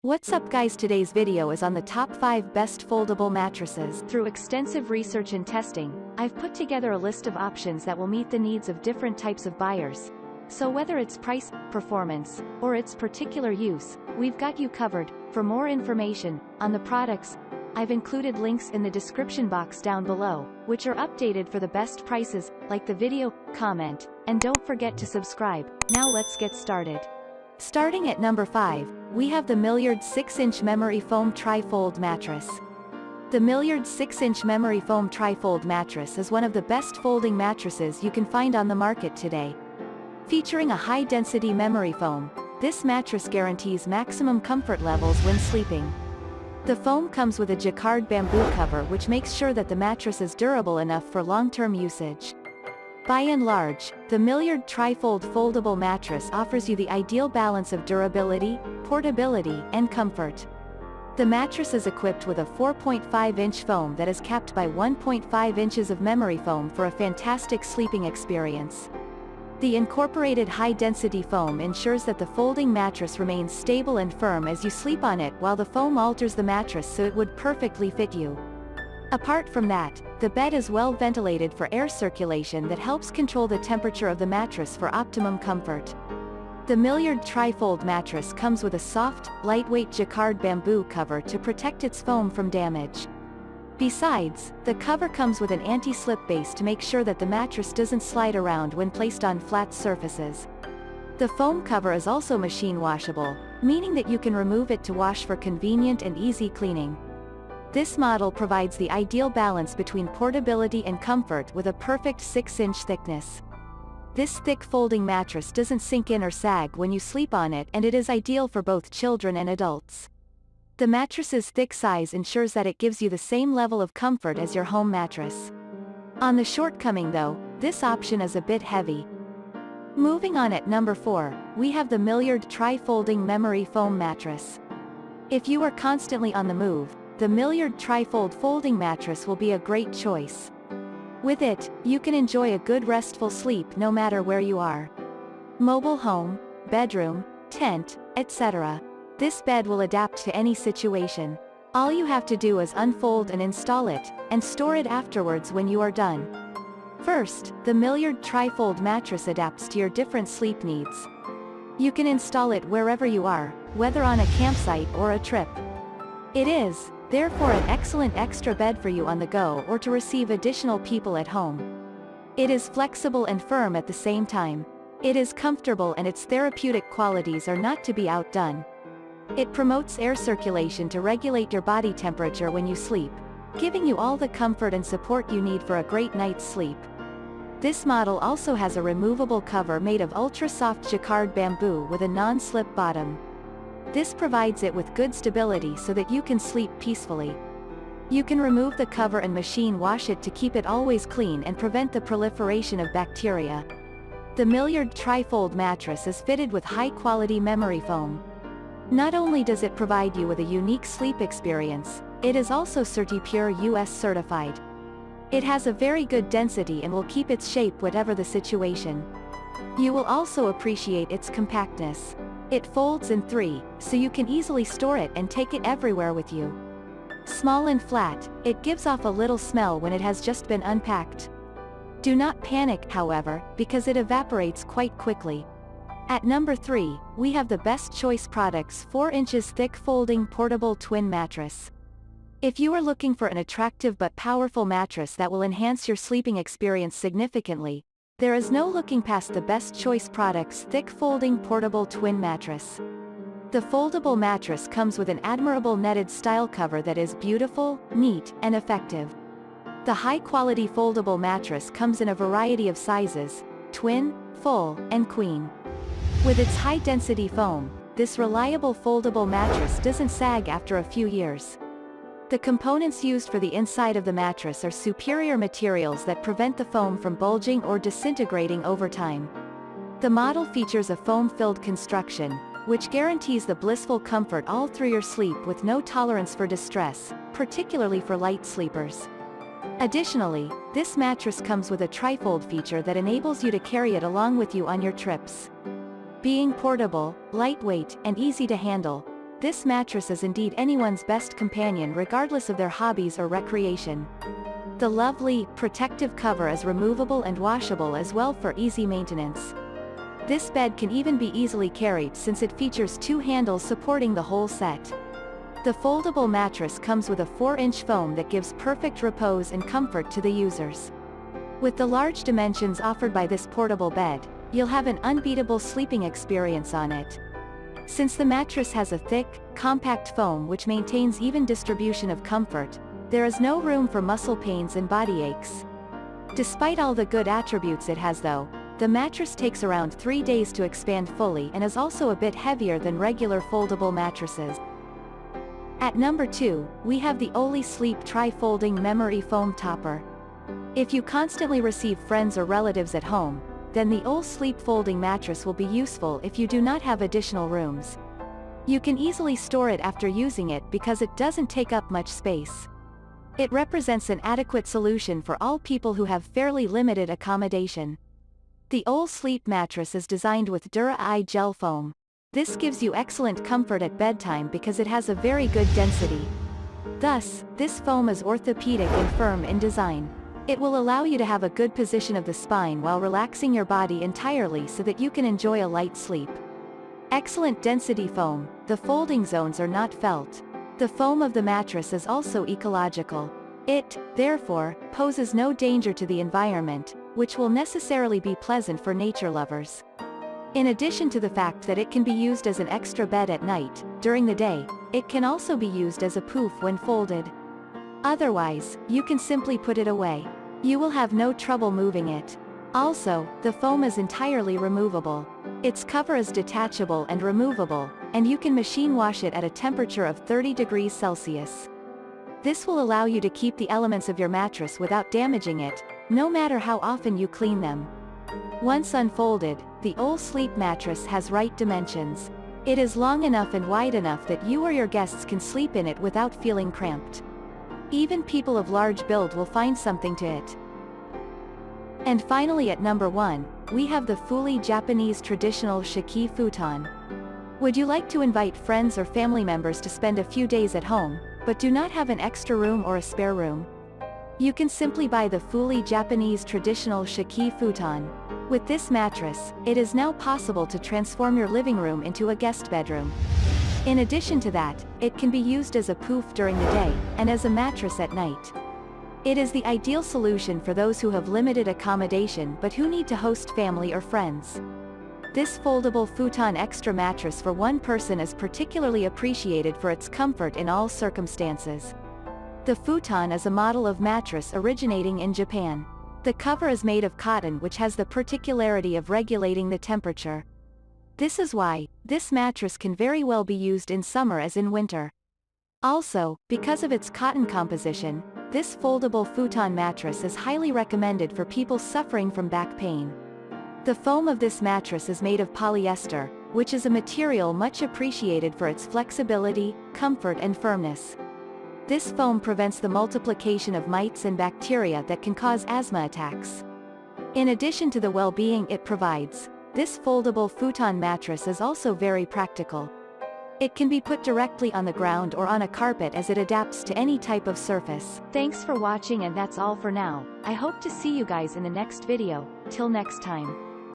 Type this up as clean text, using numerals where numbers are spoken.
What's up guys, today's video is on the top 5 best foldable mattresses. Through extensive research and testing, I've put together a list of options that will meet the needs of different types of buyers. So whether it's price, performance, or its particular use, we've got you covered. For more information on the products, I've included links in the description box down below, which are updated for the best prices. Like the video, comment, and don't forget to subscribe. Now let's get started. Starting at number 5, we have the Milliard 6-inch Memory Foam Tri-Fold Mattress. The Milliard 6-inch Memory Foam Tri-Fold Mattress is one of the best folding mattresses you can find on the market today. Featuring a high-density memory foam, this mattress guarantees maximum comfort levels when sleeping. The foam comes with a jacquard bamboo cover which makes sure that the mattress is durable enough for long-term usage. By and large, the Milliard Tri-Fold Foldable Mattress offers you the ideal balance of durability, portability, and comfort. The mattress is equipped with a 4.5-inch foam that is capped by 1.5 inches of memory foam for a fantastic sleeping experience. The incorporated high-density foam ensures that the folding mattress remains stable and firm as you sleep on it, while the foam alters the mattress so it would perfectly fit you. Apart from that, the bed is well ventilated for air circulation that helps control the temperature of the mattress for optimum comfort. The Milliard Tri-Fold mattress comes with a soft, lightweight jacquard bamboo cover to protect its foam from damage. Besides, the cover comes with an anti-slip base to make sure that the mattress doesn't slide around when placed on flat surfaces. The foam cover is also machine washable, meaning that you can remove it to wash for convenient and easy cleaning. This model provides the ideal balance between portability and comfort with a perfect 6-inch thickness. This thick folding mattress doesn't sink in or sag when you sleep on it, and it is ideal for both children and adults. The mattress's thick size ensures that it gives you the same level of comfort as your home mattress. On the shortcoming though, this option is a bit heavy. Moving on, at number 4, we have the Milliard Tri-Folding Memory Foam Mattress. If you are constantly on the move, the Milliard Tri-Fold Folding Mattress will be a great choice. With it, you can enjoy a good restful sleep no matter where you are. Mobile home, bedroom, tent, etc. This bed will adapt to any situation. All you have to do is unfold and install it, and store it afterwards when you are done. First, the Milliard Tri-Fold mattress adapts to your different sleep needs. You can install it wherever you are, whether on a campsite or a trip. It is, therefore, an excellent extra bed for you on the go or to receive additional people at home. It is flexible and firm at the same time. It is comfortable, and its therapeutic qualities are not to be outdone. It promotes air circulation to regulate your body temperature when you sleep, giving you all the comfort and support you need for a great night's sleep. This model also has a removable cover made of ultra-soft jacquard bamboo with a non-slip bottom. This provides it with good stability so that you can sleep peacefully. You can remove the cover and machine wash it to keep it always clean and prevent the proliferation of bacteria. The Milliard Tri-Fold mattress is fitted with high-quality memory foam. Not only does it provide you with a unique sleep experience, it is also CertiPure US certified. It has a very good density and will keep its shape whatever the situation. You will also appreciate its compactness. It folds in 3, so you can easily store it and take it everywhere with you. Small and flat, it gives off a little smell when it has just been unpacked. Do not panic, however, because it evaporates quite quickly. At number 3, we have the Best Choice Products 4 inches thick folding portable twin mattress. If you are looking for an attractive but powerful mattress that will enhance your sleeping experience significantly, there is no looking past the Best Choice Products thick folding portable twin mattress. The foldable mattress comes with an admirable netted style cover that is beautiful, neat, and effective. The high-quality foldable mattress comes in a variety of sizes: twin, full, and queen. With its high-density foam, this reliable foldable mattress doesn't sag after a few years. The components used for the inside of the mattress are superior materials that prevent the foam from bulging or disintegrating over time. The model features a foam-filled construction, which guarantees the blissful comfort all through your sleep with no tolerance for distress, particularly for light sleepers. Additionally, this mattress comes with a tri-fold feature that enables you to carry it along with you on your trips. Being portable, lightweight, and easy to handle, this mattress is indeed anyone's best companion regardless of their hobbies or recreation. The lovely, protective cover is removable and washable as well for easy maintenance. This bed can even be easily carried since it features 2 handles supporting the whole set. The foldable mattress comes with a 4-inch foam that gives perfect repose and comfort to the users. With the large dimensions offered by this portable bed, you'll have an unbeatable sleeping experience on it. Since the mattress has a thick, compact foam which maintains even distribution of comfort, there is no room for muscle pains and body aches. Despite all the good attributes it has though, the mattress takes around 3 days to expand fully and is also a bit heavier than regular foldable mattresses. At number 2, we have the Olee Sleep Tri-Folding Memory Foam Topper. If you constantly receive friends or relatives at home, then the Olee Sleep folding mattress will be useful if you do not have additional rooms. You can easily store it after using it because it doesn't take up much space. It represents an adequate solution for all people who have fairly limited accommodation. The Olee Sleep mattress is designed with Dura-I gel foam. This gives you excellent comfort at bedtime because it has a very good density. Thus, this foam is orthopedic and firm in design. It will allow you to have a good position of the spine while relaxing your body entirely so that you can enjoy a light sleep. Excellent density foam, the folding zones are not felt. The foam of the mattress is also ecological. It, therefore, poses no danger to the environment, which will necessarily be pleasant for nature lovers. In addition to the fact that it can be used as an extra bed at night, during the day, it can also be used as a poof when folded. Otherwise, you can simply put it away. You will have no trouble moving it. Also, the foam is entirely removable. Its cover is detachable and removable, and you can machine wash it at a temperature of 30 degrees Celsius. This will allow you to keep the elements of your mattress without damaging it, no matter how often you clean them. Once unfolded, the Olee Sleep mattress has right dimensions. It is long enough and wide enough that you or your guests can sleep in it without feeling cramped. Even people of large build will find something to it. And finally at number 1, we have the FULI Japanese traditional Shiki futon. Would you like to invite friends or family members to spend a few days at home, but do not have an extra room or a spare room? You can simply buy the FULI Japanese traditional Shiki futon. With this mattress, it is now possible to transform your living room into a guest bedroom. In addition to that, it can be used as a poof during the day, and as a mattress at night. It is the ideal solution for those who have limited accommodation but who need to host family or friends. This foldable futon extra mattress for one person is particularly appreciated for its comfort in all circumstances. The futon is a model of mattress originating in Japan. The cover is made of cotton which has the particularity of regulating the temperature. This is why, this mattress can very well be used in summer as in winter. Also, because of its cotton composition, this foldable futon mattress is highly recommended for people suffering from back pain. The foam of this mattress is made of polyester, which is a material much appreciated for its flexibility, comfort and firmness. This foam prevents the multiplication of mites and bacteria that can cause asthma attacks. In addition to the well-being it provides, this foldable futon mattress is also very practical. It can be put directly on the ground or on a carpet as it adapts to any type of surface. Thanks for watching and that's all for now. I hope to see you guys in the next video. Till next time.